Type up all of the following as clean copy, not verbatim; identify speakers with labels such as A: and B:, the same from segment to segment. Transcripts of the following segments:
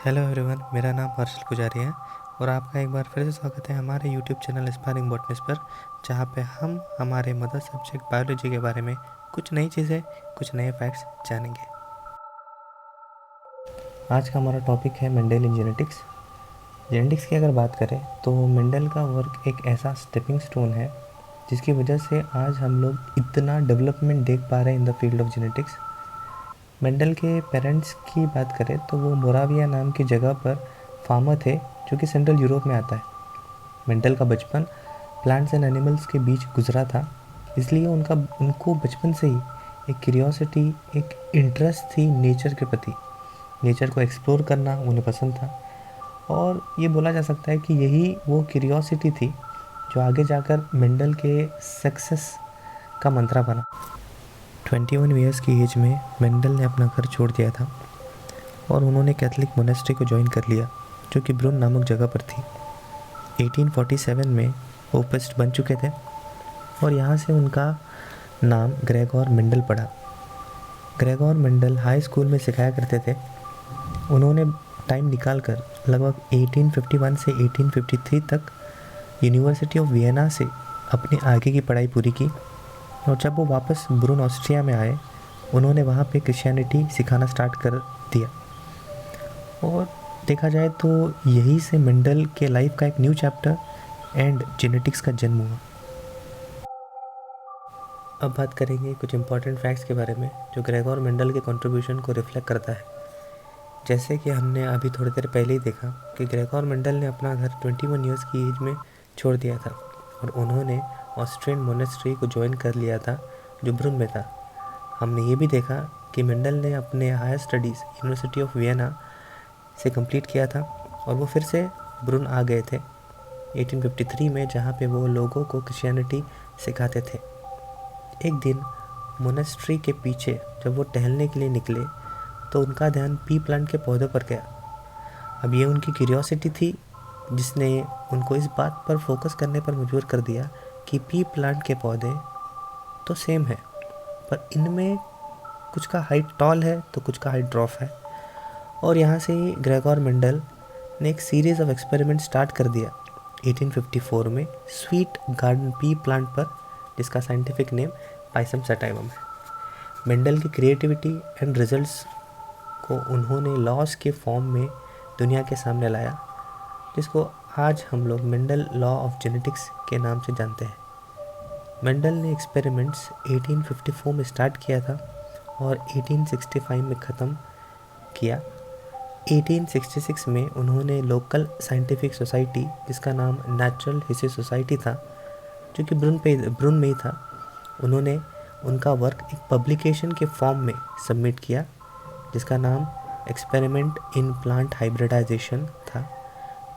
A: Hello everyone, मेरा नाम हर्षल पुजारी है और आपका एक बार फिर से स्वागत है हमारे यूट्यूब चैनल एस्पायरिंग बॉटनिस्ट पर, जहाँ पे हम हमारे मदर सब्जेक्ट बायोलॉजी के बारे में कुछ नई चीज़ें, कुछ नए फैक्ट्स जानेंगे। आज का हमारा टॉपिक है मेंडेलियन जेनेटिक्स। जेनेटिक्स की अगर बात करें तो मेंडल का वर्क एक ऐसा स्टेपिंग स्टोन है जिसकी वजह से आज हम लोग इतना डेवलपमेंट देख पा रहे हैं in the field of genetics. Mendel के पेरेंट्स की बात करें तो वो मोराविया नाम की जगह पर फार्मर थे जो कि सेंट्रल यूरोप में आता है। मेंडल का बचपन प्लांट्स एंड एनिमल्स के बीच गुजरा था, इसलिए उनको बचपन से ही एक क्यूरियोसिटी, एक इंटरेस्ट थी नेचर के प्रति। नेचर को एक्सप्लोर करना उन्हें पसंद था और ये बोला जा सकता है कि यही वो क्यूरियोसिटी थी जो आगे जाकर मेंडल के सक्सेस का मंत्रा बना। 21 ईयर्स की एज में मेंडल ने अपना घर छोड़ दिया था और उन्होंने कैथोलिक मोनेस्ट्री को ज्वाइन कर लिया जो कि ब्रुन नामक जगह पर थी। 1847 में वो पोस्ट बन चुके थे और यहाँ से उनका नाम ग्रेगोर मेंडल पड़ा। ग्रेगोर मेंडल हाई स्कूल में सिखाया करते थे। उन्होंने टाइम निकाल कर लगभग 1851 से 1853 तक यूनिवर्सिटी ऑफ वियना से अपनी आगे की पढ़ाई पूरी की और जब वो वापस ब्रुन ऑस्ट्रिया में आए, उन्होंने वहाँ पे क्रिश्चियनिटी सिखाना स्टार्ट कर दिया। और देखा जाए तो यही से मेंडल के लाइफ का एक न्यू चैप्टर एंड जेनेटिक्स का जन्म हुआ। अब बात करेंगे कुछ इंपॉर्टेंट फैक्ट्स के बारे में जो ग्रेगोर मेंडल के कंट्रीब्यूशन को रिफ्लेक्ट करता है। जैसे कि हमने अभी थोड़ी देर पहले ही देखा कि ग्रेगोर मेंडल ने अपना घर 21 ईयर्स की एज में छोड़ दिया था और उन्होंने ऑस्ट्रियन मोनेस्ट्री को ज्वाइन कर लिया था जो ब्रुन में था। हमने ये भी देखा कि मेंडल ने अपने higher studies university of Vienna से कंप्लीट किया था और वो फिर से ब्रुन आ गए थे 1853 में, जहाँ पे वो लोगों को क्रिश्चियनिटी सिखाते थे। एक दिन मोनेस्ट्री के पीछे जब वो टहलने के लिए निकले तो उनका ध्यान पी प्लांट के पौधों पर गया। अब ये उनकी क्यूरियोसिटी थी जिसने उनको इस बात पर फोकस करने पर मजबूर कर दिया कि पी प्लांट के पौधे तो सेम है, पर इनमें कुछ का हाइट टॉल है तो कुछ का हाइट ड्रॉप है। और यहाँ से ही ग्रेगोर मेंडल ने एक सीरीज़ ऑफ एक्सपेरिमेंट स्टार्ट कर दिया 1854 में स्वीट गार्डन पी प्लांट पर, जिसका साइंटिफिक नेम पाइसम सटाइवम है। मेंडल की क्रिएटिविटी एंड रिजल्ट्स को उन्होंने लॉस के फॉर्म में दुनिया के सामने लाया, जिसको आज हम लोग मेंडल लॉ ऑफ जेनेटिक्स के नाम से जानते हैं। मेंडल ने एक्सपेरिमेंट्स 1854 में स्टार्ट किया था और 1865 में ख़त्म किया। 1866 में उन्होंने लोकल साइंटिफिक सोसाइटी, जिसका नाम नेचुरल हिस्ट्री सोसाइटी था, जो कि ब्रुन में ही था, उन्होंने उनका वर्क एक पब्लिकेशन के फॉर्म में सबमिट किया जिसका नाम एक्सपेरिमेंट इन प्लांट हाइब्रिडाइजेशन था।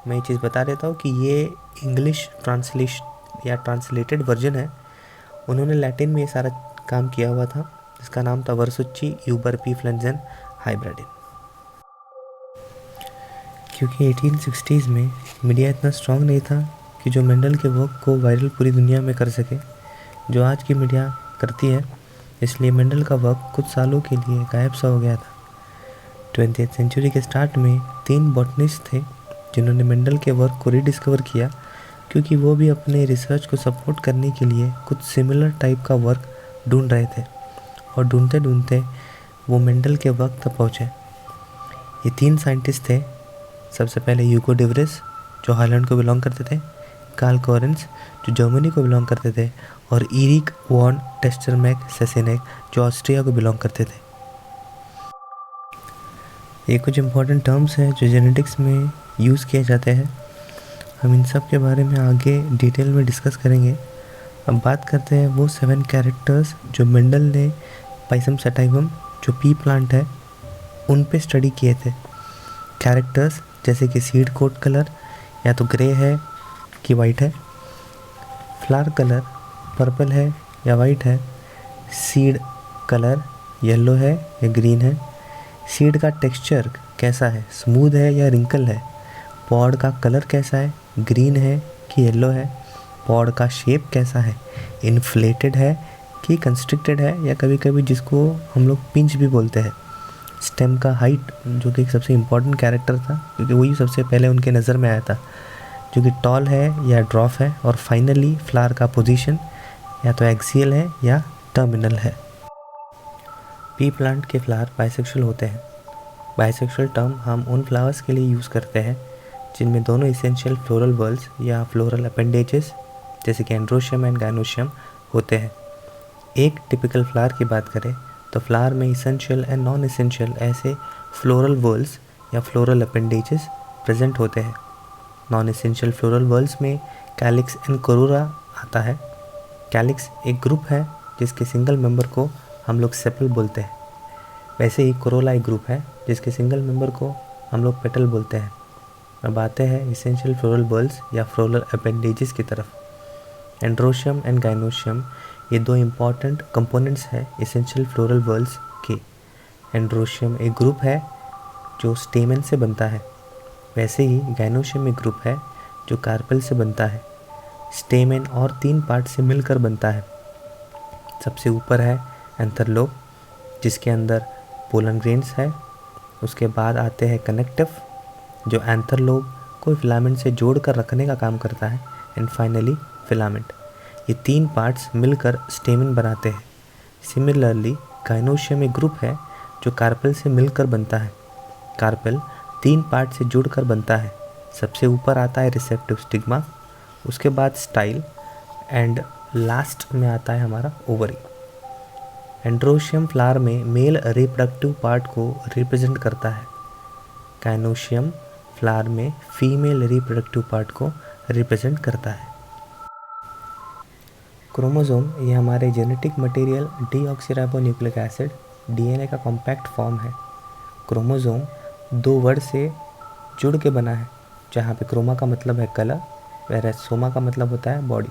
A: मैं ये चीज़ बता देता हूँ कि ये इंग्लिश ट्रांसलेशन या ट्रांसलेटेड वर्जन है। उन्होंने लैटिन में ये सारा काम किया हुआ था जिसका नाम था वर्सुची यूबर पी फ्लेंजन हाइब्रिडिन। क्योंकि 1860s में मीडिया इतना स्ट्रांग नहीं था कि जो मेंडल के वर्क को वायरल पूरी दुनिया में कर सके जो आज की मीडिया करती है, इसलिए मेंडल का वर्क कुछ सालों के लिए गायब सा हो गया था। 20th सेंचुरी के स्टार्ट में 3 बॉटनिस्ट थे जिन्होंने मेंडल के वर्क को रीडिस्कवर किया, क्योंकि वो भी अपने रिसर्च को सपोर्ट करने के लिए कुछ सिमिलर टाइप का वर्क ढूंढ रहे थे और ढूंढते ढूंढते वो मेंडल के वर्क तक पहुँचे। ये 3 साइंटिस्ट थे। सबसे पहले ह्यूगो डे व्रिस जो हॉलैंड को बिलोंग करते थे, कार्ल कोरेंस जो जर्मनी को बिलोंग करते थे और इरिक वॉन टेस्टरमैक सेसेनेक जो ऑस्ट्रिया को बिलोंग करते थे। ये कुछ इंपॉर्टेंट टर्म्स हैं जो जेनेटिक्स में यूज़ किए जाते हैं। हम इन सब के बारे में आगे डिटेल में डिस्कस करेंगे। अब बात करते हैं वो 7 कैरेक्टर्स जो मेंडल ने पाइसम सटाइवम जो पी प्लांट है उन पे स्टडी किए थे। कैरेक्टर्स जैसे कि सीड कोट कलर या तो ग्रे है कि वाइट है, फ्लावर कलर पर्पल है या वाइट है, सीड कलर येलो है या ग्रीन है, सीड का टेक्सचर कैसा है, स्मूथ है या रिंकल है, पॉड का कलर कैसा है, ग्रीन है कि येलो है, पॉड का शेप कैसा है, इन्फ्लेटेड है कि कंस्ट्रिक्टेड है या कभी कभी जिसको हम लोग पिंच भी बोलते हैं, स्टेम का हाइट, जो कि एक सबसे इम्पॉर्टेंट कैरेक्टर था क्योंकि वही सबसे पहले उनके नज़र में आया था, जो कि टॉल है या ड्रॉफ है। और फाइनली फ्लावर का पोजीशन या तो एक्सियल है या टर्मिनल है। पी प्लांट के फ्लावर बाइसेक्सुअल होते हैं। बाइसेक्सुअल टर्म हम उन फ्लावर्स के लिए यूज़ करते हैं जिनमें दोनों इसेंशियल फ्लोरल बल्ब्स या फ्लोरल अपेंडेजेस जैसे कि एंड्रोशियम एंड गाइनोशियम होते हैं। एक टिपिकल फ्लावर की बात करें तो फ्लावर में इसेंशियल एंड नॉन इसेंशियल ऐसे फ्लोरल बल्ब्स या फ्लोरल अपेंडेजेस प्रेजेंट होते हैं। नॉन इसेंशियल फ्लोरल बल्ब्स में कैलिक्स एंड कोरोला आता है। कैलिक्स एक ग्रुप है जिसके सिंगल मेंबर को हम लोग सेपल बोलते हैं। वैसे ही कोरोला एक ग्रुप है जिसके सिंगल मेंबर को हम लोग पेटल बोलते हैं। अब आते हैं इसेंशियल फ्लोरल बल्ब्स या फ्लोरल अपेंडेजेस की तरफ। एंड्रोशियम एंड गाइनोशियम ये दो इम्पॉर्टेंट कंपोनेंट्स हैं इसेंशियल फ्लोरल बल्ब्स के। एंड्रोशियम एक ग्रुप है जो स्टेमन से बनता है। वैसे ही गाइनोशियम एक ग्रुप है जो कार्पेल से बनता है। स्टेमन और 3 पार्ट से मिलकर बनता है। सबसे ऊपर है एंथर लोब जिसके अंदर पोलन ग्रेन्स है। उसके बाद आते हैं कनेक्टिव जो एंथर लोब को फिलामेंट से जोड़ कर रखने का काम करता है। And finally filament. ये 3 पार्ट्स मिलकर स्टेमन बनाते हैं। सिमिलरली गाइनोशियम एक ग्रुप है जो कार्पेल से मिलकर बनता है। कार्पेल 3 पार्ट से जुड़कर बनता है। सबसे ऊपर आता है रिसेप्टिव स्टिग्मा, उसके बाद स्टाइल एंड लास्ट में आता है हमारा ओवरी। एंड्रोशियम फ्लावर में मेल रिप्रोडक्टिव पार्ट को रिप्रेजेंट करता है। गाइनोशियम फ्लावर में फीमेल रिप्रोडक्टिव पार्ट को रिप्रेजेंट करता है। क्रोमोसोम ये हमारे genetic material deoxyribonucleic acid DNA का कॉम्पैक्ट फॉर्म है। क्रोमोसोम 2 वर्ड से जुड़ के बना है, जहाँ पे क्रोमा का मतलब है कलर, वैरस सोमा का मतलब होता है बॉडी।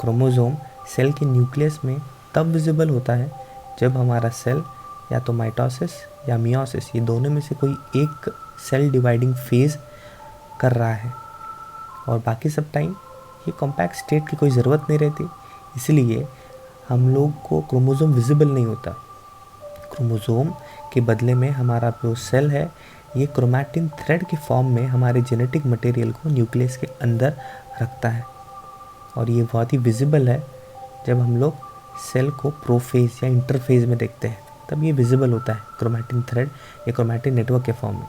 A: क्रोमोसोम सेल के न्यूक्लियस में तब विजिबल होता है जब हमारा सेल या तो माइटोसिस या मियोसिस ये दोनों में से कोई एक सेल डिवाइडिंग फेज कर रहा है, और बाकी सब टाइम ये कॉम्पैक्ट स्टेट की कोई ज़रूरत नहीं रहती, इसलिए हम लोग को क्रोमोसोम विजिबल नहीं होता। क्रोमोसोम के बदले में हमारा जो सेल है ये क्रोमैटिन थ्रेड के फॉर्म में हमारे जेनेटिक मटेरियल को न्यूक्लियस के अंदर रखता है, और ये बहुत ही विजिबल है। जब हम लोग सेल को प्रोफेज या इंटरफेज में देखते हैं तब ये विजिबल होता है क्रोमैटिन थ्रेड या क्रोमैटिन नेटवर्क के फॉर्म में।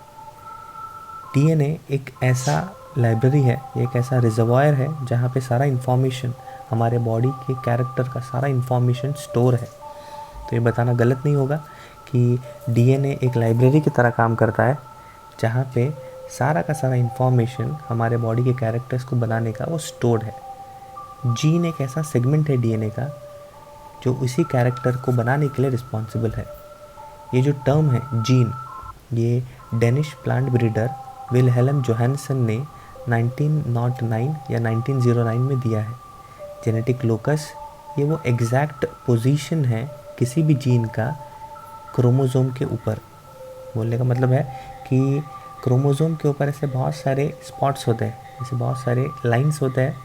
A: डीएनए एक ऐसा लाइब्रेरी है, एक ऐसा रिजर्वायर है जहाँ पे सारा इन्फॉर्मेशन हमारे बॉडी के कैरेक्टर का सारा इन्फॉर्मेशन स्टोर है। तो ये बताना गलत नहीं होगा कि डीएनए एक लाइब्रेरी की तरह काम करता है जहाँ पे सारा का सारा इन्फॉर्मेशन हमारे बॉडी के कैरेक्टर्स को बनाने का वो स्टोर्ड है। जीन एक ऐसा सेगमेंट है डीएनए का जो उसी कैरेक्टर को बनाने के लिए रिस्पॉन्सिबल है। ये जो टर्म है जीन, ये Danish plant breeder Wilhelm Johansson ने 1909 या 1909 में दिया है। जेनेटिक लोकस ये वो एग्जैक्ट पोजीशन है किसी भी जीन का क्रोमोसोम के ऊपर। बोलने का मतलब है कि क्रोमोसोम के ऊपर ऐसे बहुत सारे स्पॉट्स होते हैं, ऐसे बहुत सारे लाइंस होते हैं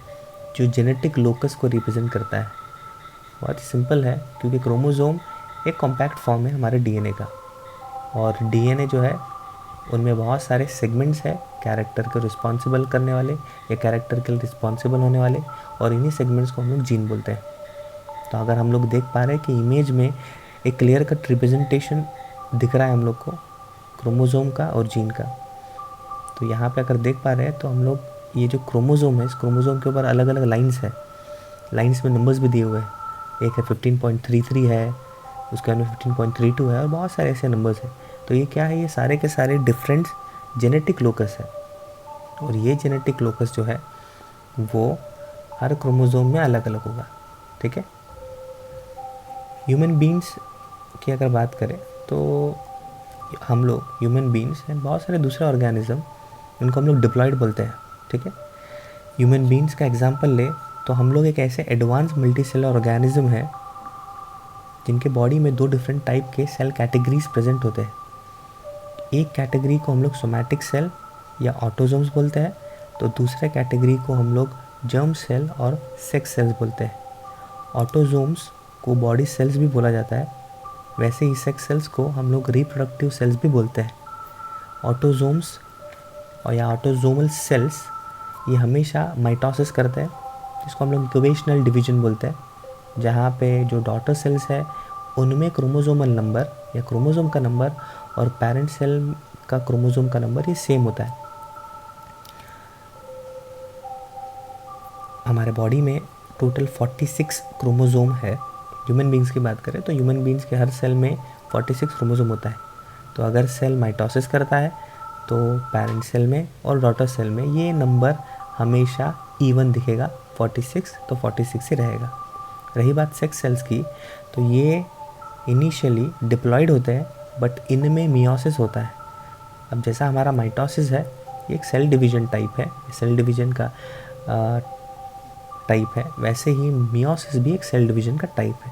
A: जो जेनेटिक लोकस को रिप्रेजेंट करता है। बहुत ही सिंपल है क्योंकि क्रोमोसोम एक कॉम्पैक्ट फॉर्म है हमारे डीएनए का, और डीएनए जो है उनमें बहुत सारे सेगमेंट्स हैं कैरेक्टर को रिस्पॉन्सिबल करने वाले या कैरेक्टर के लिए रिस्पॉन्सिबल होने वाले, और इन्हीं सेगमेंट्स को हम लोग जीन बोलते हैं। तो अगर हम लोग देख पा रहे हैं कि इमेज में एक क्लियर कट रिप्रेजेंटेशन दिख रहा है हम लोग को क्रोमोसोम का और जीन का, तो यहाँ पे अगर देख पा रहे हैं तो हम लोग ये जो क्रोमोसोम है इस क्रोमोसोम के ऊपर अलग अलग लाइन्स है। लाइन्स में नंबर्स भी दिए हुए हैं, एक है 15.33 है, उसके बाद में 15.32 है, और बहुत सारे ऐसे नंबर्स हैं। तो ये क्या है, ये सारे के सारे डिफरेंट जेनेटिक लोकस है, और ये जेनेटिक लोकस जो है वो हर क्रोमोसोम में अलग अलग होगा। ठीक है। ह्यूमन बींग्स की अगर बात करें तो हम लोग ह्यूमन बींग्स हैं, बहुत सारे दूसरे ऑर्गेनिज्म उनको हम लोग डिप्लॉयड बोलते हैं। ठीक है। ह्यूमन बींग्स का एग्जांपल ले तो हम लोग एक ऐसे एडवांस मल्टीसेलर ऑर्गेनिज्म है जिनके बॉडी में 2 डिफरेंट टाइप के सेल कैटेगरीज प्रेजेंट होते हैं। एक कैटेगरी को हम लोग सोमैटिक सेल या ऑटोजोम्स बोलते हैं, तो दूसरे कैटेगरी को हम लोग जर्म सेल और सेक्स सेल्स बोलते हैं। ऑटोजोम्स को बॉडी सेल्स भी बोला जाता है, वैसे ही सेक्स सेल्स को हम लोग रिप्रोडक्टिव सेल्स भी बोलते हैं। ऑटोजोम्स और या ऑटोजोमल सेल्स ये हमेशा माइटोसिस करते हैं, जिसको हम लोग इंक्यूबेशनल डिवीजन बोलते हैं, जहाँ पे जो डॉटर सेल्स है उनमें क्रोमोसोमल नंबर या क्रोमोसोम का नंबर और पेरेंट सेल का क्रोमोसोम का नंबर ये सेम होता है। हमारे बॉडी में टोटल 46 क्रोमोसोम है। ह्यूमन बींग्स की बात करें तो ह्यूमन बींग्स के हर सेल में 46 क्रोमोसोम होता है। तो अगर सेल माइटोसिस करता है तो पेरेंट सेल में और डॉटर सेल में ये नंबर हमेशा इवन दिखेगा, 46 तो 46 ही रहेगा। रही बात सेक्स सेल्स की, तो ये इनिशियली डिप्लॉयड होते हैं, बट इनमें मियोसिस होता है। अब जैसा हमारा माइटोसिस है ये एक सेल डिवीजन टाइप है, सेल डिवीजन का टाइप है, वैसे ही मियोसिस भी एक सेल डिवीजन का टाइप है।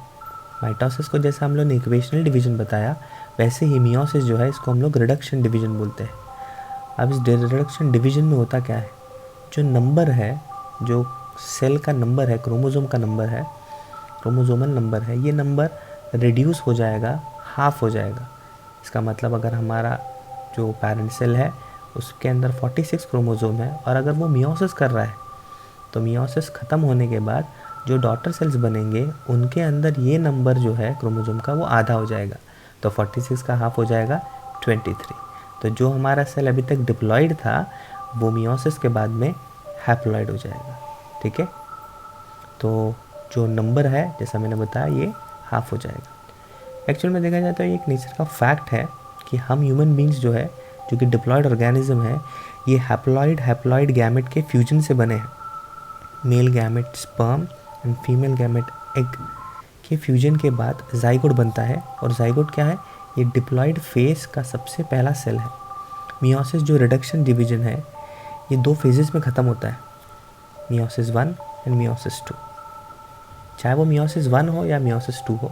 A: माइटोसिस को जैसा हम लोग ने इक्वेशनल डिवीजन बताया, वैसे ही मियोसिस जो है इसको हम लोग रिडक्शन डिवीजन बोलते हैं। अब इस रिडक्शन डिवीजन में होता क्या है, जो नंबर है, जो सेल का नंबर है, क्रोमोसोम का नंबर है, क्रोमोसोमल नंबर है, ये नंबर रिड्यूस हो जाएगा, हाफ हो जाएगा। इसका मतलब अगर हमारा जो पेरेंट सेल है उसके अंदर 46 क्रोमोसोम है और अगर वो मियोसिस कर रहा है तो मियोसिस ख़त्म होने के बाद जो डॉटर सेल्स बनेंगे उनके अंदर ये नंबर जो है क्रोमोसोम का वो आधा हो जाएगा, तो 46 का हाफ हो जाएगा 23। तो जो हमारा सेल अभी तक डिप्लॉयड था वो मियोसिस के बाद में हैप्लॉयड हो जाएगा। ठीक है, तो जो नंबर है जैसा मैंने बताया ये हाफ हो जाएगा। एक्चुअल में देखा जाए तो ये एक नेचर का फैक्ट है कि हम ह्यूमन बींग्स जो है, जो कि डिप्लॉयड ऑर्गेनिज्म है, ये हैप्लॉयड गैमेट के फ्यूजन से बने हैं। Male gamete sperm and female gamete egg के फ्यूजन के बाद जाइगोट बनता है, और जाइगोट क्या है, ये डिप्लॉयड फेज का सबसे पहला सेल है। मियोसिस जो रिडक्शन डिवीजन है ये 2 फेजेस में ख़त्म होता है, मियोसिस 1 एंड मियोसिस 2। चाहे वो मियोसिस 1 हो या मियोसिस 2 हो,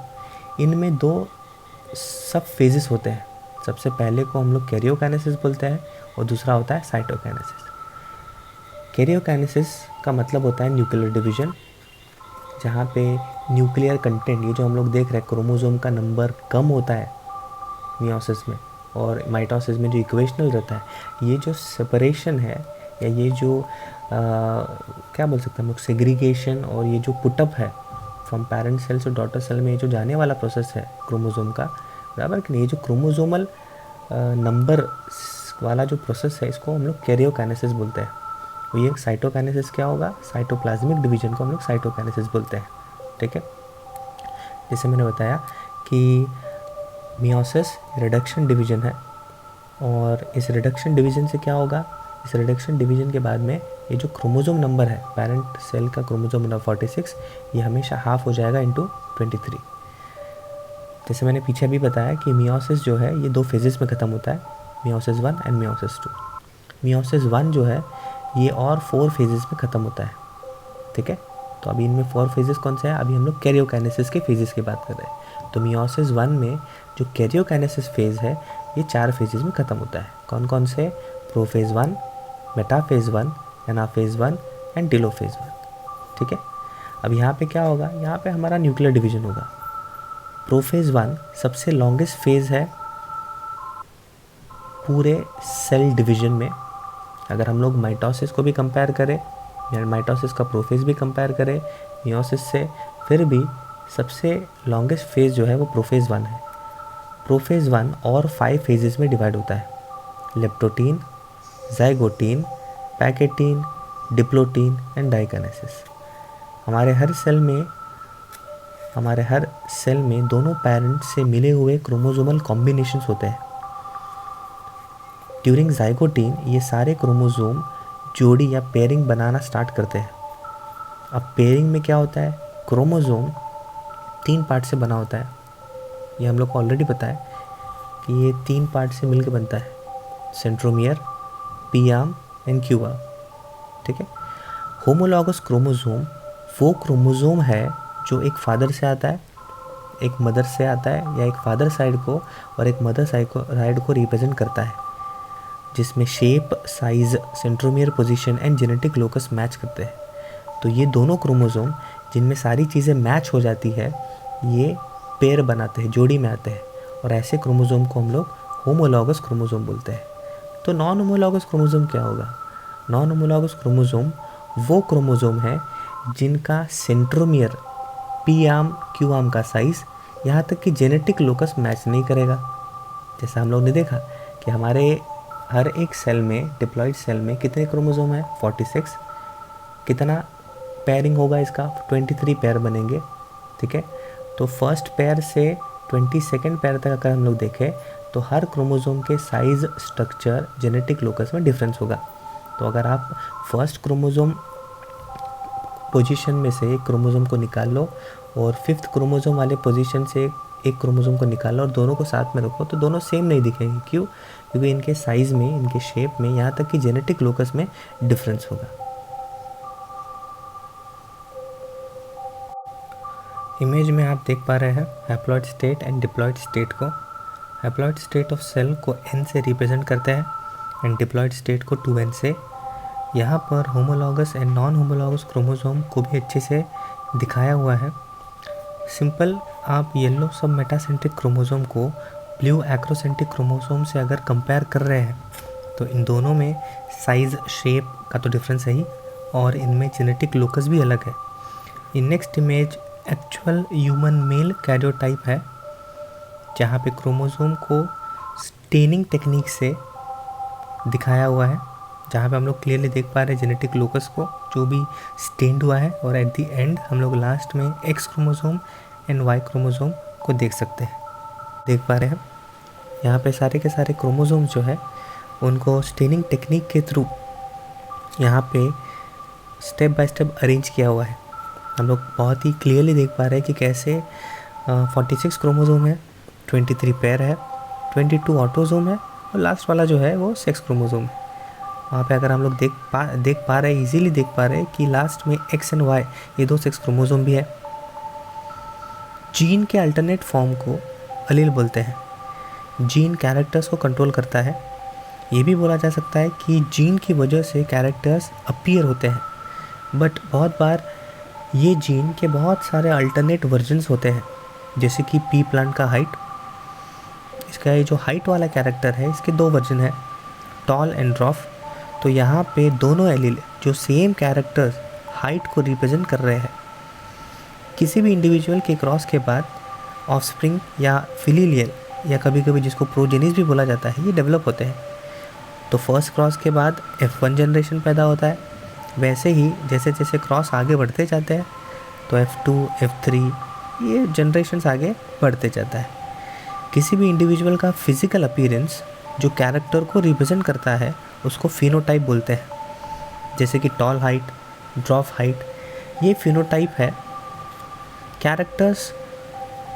A: इनमें 2 सब फेजेस होते हैं। सबसे पहले को हम लोग कैरियोकाइनेसिस बोलते हैं और दूसरा होता है साइटोकाइनेसिस। कैरियोकाइनेसिस का मतलब होता है न्यूक्लियर डिवीजन, जहाँ पे न्यूक्लियर कंटेंट, ये जो हम लोग देख रहे हैं क्रोमोसोम का नंबर कम होता है मियोसिस में, और माइटोसिस में जो इक्वेशनल रहता है, ये जो सेपरेशन है या ये जो क्या बोल सकते हैं हम लोग, सेग्रीगेशन, और ये जो पुटअप है फ्रॉम पेरेंट सेल से डॉटर सेल में, ये जो जाने वाला प्रोसेस है क्रोमोसोम का, बराबर कि नहीं, ये जो क्रोमोसोमल नंबर वाला जो प्रोसेस है इसको हम लोग कैरियोकाइनेसिस बोलते हैं। और ये साइटोकाइनेसिस क्या होगा, साइटोप्लाज्मिक डिवीजन को हम लोग साइटोकाइनेसिस बोलते हैं। ठीक है, जैसे मैंने बताया कि मियोसिस रिडक्शन डिवीजन है, और इस रिडक्शन डिवीजन से क्या होगा, इस रिडक्शन डिवीजन के बाद में ये जो क्रोमोसोम नंबर है, पेरेंट सेल का क्रोमोसोम नंबर 46, ये हमेशा हाफ हो जाएगा इंटू 23। जैसे मैंने पीछे भी बताया कि मियोसिस जो है ये 2 फेजेस में ख़त्म होता है, मियोसिस 1 एंड मियोसिस 2। मियोसिस 1 जो है ये और 4 फेजेस में ख़त्म होता है। ठीक है, तो अभी इनमें 4 फेजेस कौन से हैं, अभी हम लोग कैरियोकाइनेसिस के फेजेस की बात कर रहे हैं। तो मियोसिस 1 में जो कैरियोकाइनेसिस फेज़ है ये 4 फेजेस में ख़त्म होता है। कौन कौन से, प्रोफेज़ 1, मेटाफेज़ 1, एनाफेज़ 1 एंड टेलोफेज़ 1। ठीक है, अब यहाँ पे क्या होगा, यहाँ पे हमारा न्यूक्लियर डिवीजन होगा। प्रोफेज़ 1 सबसे लॉन्गेस्ट फेज़ है पूरे सेल डिवीजन में। अगर हम लोग माइटोसिस को भी कंपेयर करें या माइटोसिस का प्रोफेज़ भी कंपेयर करें मियोसिस से, फिर भी सबसे लॉन्गेस्ट फेज़ जो है वो प्रोफेज़ 1 है। प्रोफेज़ 1 और 5 फेजेस में डिवाइड होता है, leptotene, zygotene, pachytene, diplotene and diakinesis. हमारे हर सेल में दोनों पेरेंट्स से मिले हुए क्रोमोसोमल कॉम्बिनेशंस होते हैं। ड्यूरिंग जाइगोटीन ये सारे क्रोमोसोम जोड़ी या पेयरिंग बनाना स्टार्ट करते हैं। अब पेयरिंग में क्या होता है, क्रोमोसोम 3 पार्ट से बना होता है। ये हम लोग को ऑलरेडी पता है कि ये 3 पार्ट से मिलकर बनता है, centromere, P arm and Q arm. ठीक है, होमोलॉगस क्रोमोसोम वो क्रोमोसोम है जो एक फादर से आता है, एक मदर से आता है, या एक फादर साइड को और एक मदर साइड को रिप्रेजेंट करता है, जिसमें shape, size, centromere position and genetic locus match करते हैं। तो ये दोनों क्रोमोसोम जिनमें सारी चीज़ें मैच हो जाती है, ये पेयर बनाते हैं, जोड़ी में आते हैं, और ऐसे क्रोमोसोम को हम लोग होमोलॉगस क्रोमोसोम बोलते हैं। तो नॉन होमोलॉगस क्रोमोसोम क्या होगा? नॉन होमोलॉगस क्रोमोसोम वो क्रोमोसोम है जिनका centromere, P arm Q arm का साइज़ यहाँ तक कि जेनेटिक लोकस मैच नहीं करेगा। जैसा हम लोग ने देखा कि हमारे हर एक सेल में, डिप्लॉइड सेल में कितने क्रोमोसोम हैं? 46। कितना पेयरिंग होगा इसका? 23 पेयर बनेंगे, ठीक है। तो फर्स्ट पेयर से 22nd पेयर तक अगर हम लोग देखें तो हर क्रोमोसोम के साइज़, स्ट्रक्चर, जेनेटिक लोकस में डिफरेंस होगा। तो अगर आप फर्स्ट क्रोमोसोम पोजीशन में से एक क्रोमोसोम को निकाल लो और 5th क्रोमोसोम वाले पोजीशन से एक क्रोमोसोम को निकालो और दोनों को साथ में रखो तो दोनों सेम नहीं दिखेंगे। क्यों? क्योंकि इनके साइज़ में, इनके शेप में, यहाँ तक कि जेनेटिक लोकस में डिफरेंस होगा। इमेज में आप देख पा रहे हैं haploid state and diploid state को। हैप्लॉइड स्टेट ऑफ सेल को N से रिप्रेजेंट करते हैं एंड डिप्लॉइड स्टेट को 2N से। यहाँ पर homologous and non homologous chromosome को भी अच्छे से दिखाया हुआ है। सिंपल आप येलो सब मेटासेंट्रिक क्रोमोसोम को ब्लू एक्रोसेंट्रिक क्रोमोसोम से अगर कंपेयर कर रहे हैं तो इन दोनों में साइज़, शेप का तो डिफरेंस है ही, और इनमें जेनेटिक लोकस भी अलग है। In next image actual human male karyotype है, जहाँ पे क्रोमोसोम को स्टेनिंग टेक्निक से दिखाया हुआ है, जहाँ पे हम लोग क्लियरली देख पा रहे हैं जेनेटिक लोकस को जो भी स्टेन्ड हुआ है, और एट द एंड हम लोग लास्ट में X chromosome and Y chromosome को देख सकते हैं। देख पा रहे हैं यहाँ पे सारे के सारे क्रोमोसोम जो है उनको स्टेनिंग टेक्निक के थ्रू यहाँ पे स्टेप बाय स्टेप अरेंज किया हुआ है। हम लोग बहुत ही क्लियरली देख पा रहे हैं कि कैसे 46 क्रोमोसोम है, 23 पेयर है, 22 ऑटोसोम है, और लास्ट वाला जो है वो सेक्स क्रोमोसोम है। वहाँ पे अगर हम लोग देख पा रहे हैं, इजीली देख पा रहे हैं कि लास्ट में एक्स एंड वाई ये 2 सेक्स क्रोमोसोम भी है। जीन के अल्टरनेट फॉर्म को अलील बोलते हैं। जीन कैरेक्टर्स को कंट्रोल करता है। ये भी बोला जा सकता है कि जीन की वजह से कैरेक्टर्स अपीयर होते हैं, बट बहुत बार ये जीन के बहुत सारे अल्टरनेट वर्जन्स होते हैं, जैसे कि पी प्लांट का हाइट। इसका ये जो हाइट वाला कैरेक्टर है इसके 2 वर्जन है, टॉल एंड ड्वार्फ। तो यहाँ पे दोनों एलील जो सेम कैरेक्टर्स हाइट को रिप्रेजेंट कर रहे हैं, किसी भी इंडिविजुअल के क्रॉस के बाद ऑफस्प्रिंग या फिलिलियल या कभी कभी जिसको प्रोजेनिस भी बोला जाता है, ये डेवलप होते हैं। तो फर्स्ट क्रॉस के बाद F1 जनरेशन पैदा होता है। वैसे ही जैसे जैसे क्रॉस आगे बढ़ते जाते हैं तो F2, F3 ये जनरेशन्स आगे बढ़ते जाता है। किसी भी इंडिविजुअल का फिजिकल अपीयरेंस जो कैरेक्टर को रिप्रेजेंट करता है उसको फिनोटाइप बोलते हैं। जैसे कि टॉल हाइट, ड्वार्फ हाइट, ये फिनोटाइप है। कैरेक्टर्स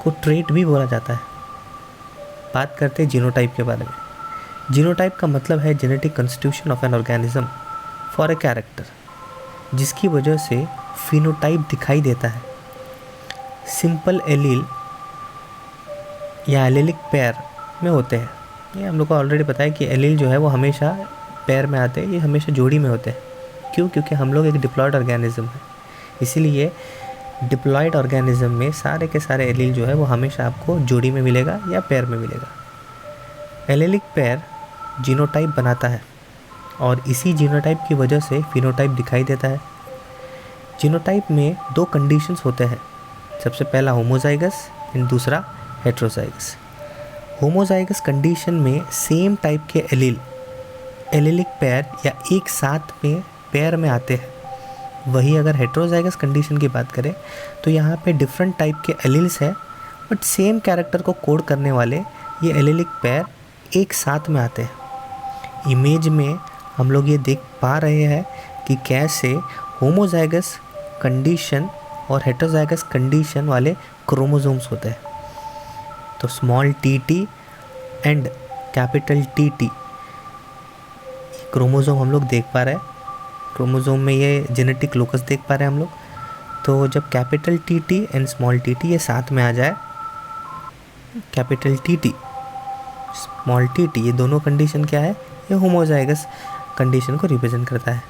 A: को ट्रेट भी बोला जाता है। बात करते हैं जीनोटाइप के बारे में। जीनोटाइप का मतलब है genetic constitution of an organism for a character, जिसकी वजह से फिनोटाइप दिखाई देता है। सिंपल एलील या एलेलिक पेयर में होते हैं। ये हम लोग को ऑलरेडी पता है कि एलील जो है वो हमेशा पेयर में आते हैं, ये हमेशा जोड़ी में होते हैं। क्यों? क्योंकि हम लोग एक डिप्लॉयड ऑर्गेनिज्म है, इसीलिए डिप्लॉयड ऑर्गेनिज्म में सारे के सारे एलील जो है वो हमेशा आपको जोड़ी में मिलेगा या पेयर में मिलेगा। एलेलिक पेयर जीनोटाइप बनाता है और इसी जीनोटाइप की वजह से फिनोटाइप दिखाई देता है। जीनोटाइप में 2 कंडीशंस होते हैं, सबसे पहला होमोजाइगस एंड दूसरा हेट्रोजाइगस। होमोजाइगस कंडीशन में सेम टाइप के एलील एलेलिक पेयर या एक साथ में पेयर में आते हैं। वही अगर हेट्रोजाइगस कंडीशन की बात करें तो यहाँ पे डिफरेंट टाइप के एलील्स हैं, बट सेम कैरेक्टर को कोड करने वाले ये एलेलिक पेयर एक साथ में आते हैं। इमेज में हम लोग ये देख पा रहे हैं कि कैसे होमोजाइगस कंडीशन और हेट्रोजाइगस कंडीशन वाले क्रोमोसोम्स होते हैं। तो small T and capital T chromosome हम लोग देख पा रहे हैं। क्रोमोसोम में ये जेनेटिक लोकस देख पा रहे हैं हम लोग। तो जब capital T and small T ये साथ में आ जाए, कैपिटल टी स्मॉल टी ये दोनों कंडीशन क्या है? ये होमोजाइगस कंडीशन को रिप्रेजेंट करता है।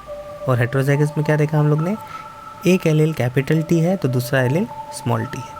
A: और हेट्रोजाइगस में क्या देखा हम लोग ने? एक एलील कैपिटल टी है तो दूसरा एलील स्मॉल टी है।